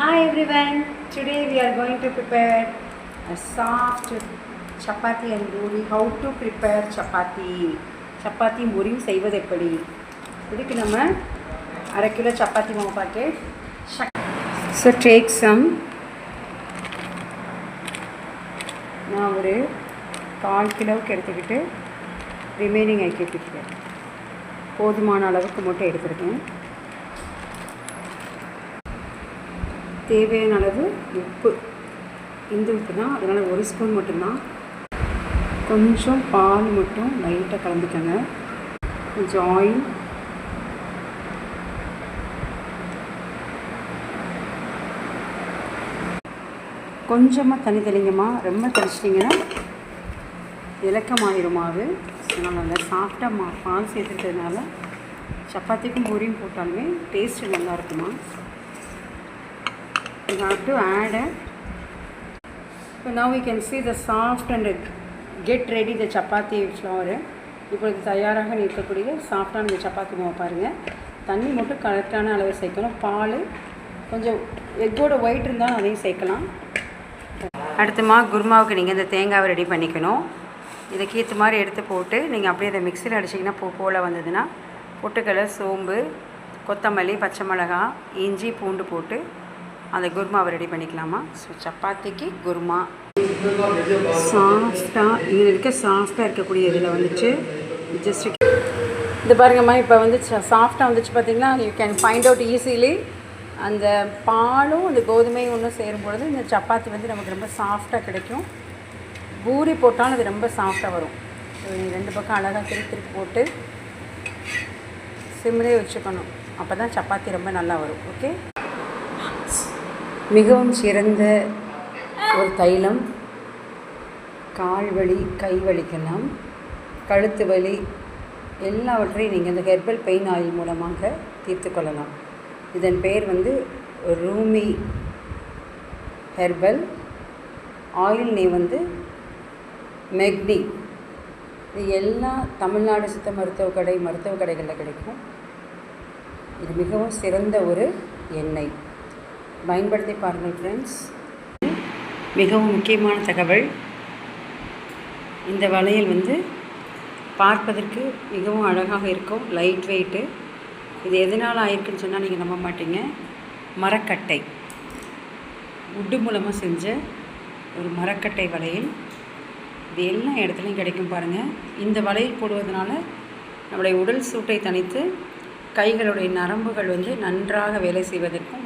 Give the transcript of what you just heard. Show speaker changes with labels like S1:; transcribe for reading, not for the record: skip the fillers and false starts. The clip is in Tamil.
S1: Hi everyone, today we are going to prepare a soft chapati and puri. How to prepare chapati? Chapati puri செய்வது எப்படி? இதுக்கு நம்ம 1/2 கிலோ சப்பாத்தி மாவு பாக்கெட். So take some. நான் ஒரு 1/4 கிலோவுக்கு எடுத்துக்கிட்டு ரிமைனிங் ஆக்கிட்டுருக்கேன். போதுமான அளவுக்கு மட்டும் எடுத்துருக்கேன். தேவையான அளவு உப்பு, இந்த உப்பு தான், அதனால் 1 ஸ்பூன் மட்டும்தான். கொஞ்சம் பால் மட்டும் லைட்டாக கலந்துக்கோங்க. கொஞ்சம் ஆயில், கொஞ்சமாக தண்ணி தெளிங்கம்மா. ரொம்ப தெளிச்சிட்டிங்கன்னா இலக்கமாயிரும் மாவு. நல்லா சாஃப்டாக பால் சேர்த்துக்கிறதுனால சப்பாத்திக்கும் பூரியும் போட்டாலுமே டேஸ்ட்டு நல்லா இருக்குமா. You have to add it. So now we can see the soft and get ready the chapati flour. இப்பொழுது தயாராக இருக்கக்கூடிய சாஃப்டான இந்த சப்பாத்தி மாவு பாருங்கள். தண்ணி மட்டும் கரெக்டான அளவு சேர்க்கணும். பால் கொஞ்சம் எக்கோட ஒயிட் இருந்தால் அதையும் சேர்க்கலாம். அடுத்தமா குருமாவுக்கு நீங்கள் இந்த தேங்காவை ரெடி பண்ணிக்கணும். இதை கீற்று மாதிரி எடுத்து போட்டு நீங்கள் அப்படியே அதை மிக்சியில் அடிச்சிங்கன்னா போல் வந்ததுன்னா பொட்டுக்கடலை, சோம்பு, கொத்தமல்லி, பச்சை மிளகா, இஞ்சி, பூண்டு போட்டு அந்த குருமாவை ரெடி பண்ணிக்கலாமா. ஸோ சப்பாத்திக்கு குருமா சாஃப்டாக இதில் இருக்கக்கூடிய இதில் வந்துட்டு ஜஸ்ட் இது பாருங்கம்மா. இப்போ வந்து சாஃப்டாக வந்துச்சு பார்த்திங்கன்னா, you can find out easily. அந்த பாலும் அந்த கோதுமையும் ஒன்றும் சேரும்பொழுது இந்த சப்பாத்தி வந்து நமக்கு ரொம்ப சாஃப்டாக கிடைக்கும். பூரி போட்டாலும் அது ரொம்ப சாஃப்டாக வரும். ஸோ நீங்கள் 2 பக்கம் அழகாக திருப்பி போட்டு சிம்மிலே வச்சுக்கணும். அப்போ தான் சப்பாத்தி ரொம்ப நல்லா வரும். ஓகே, மிகவும் சிறந்த ஒரு தைலம். கால் வலி, கை வலிக்கெல்லாம், கழுத்து வலி எல்லாவற்றையும் நீங்கள் இந்த ஹெர்பல் பெயின் ஆயில் மூலமாக தீர்த்து கொள்ளலாம். இதன் பெயர் வந்து ரூமி ஹெர்பல் ஆயில். நேம் வந்து மெக்னி. இது எல்லா தமிழ்நாடு சித்த மருத்துவ கடைகளில் கிடைக்கும். இது மிகவும் சிறந்த ஒரு எண்ணெய். பயன்படுத்தி பாருங்கள் ஃப்ரெண்ட்ஸ். மிகவும் முக்கியமான தகவல், இந்த வளையல் வந்து பார்ப்பதற்கு மிகவும் அழகாக இருக்கும். Light weight. இது எதனால் ஆயிருக்குன்னு சொன்னால் நீங்கள் நம்ப மாட்டீங்க. மரக்கட்டை, உட்டு மூலமாக செஞ்ச ஒரு மரக்கட்டை வளையல். இது எல்லா இடத்துலையும் கிடைக்கும் பாருங்கள். இந்த வளையல் போடுவதனால நம்முடைய உடல் சூட்டை தணித்து கைகளுடைய நரம்புகள் வந்து நன்றாக வேலை செய்வதற்கும்,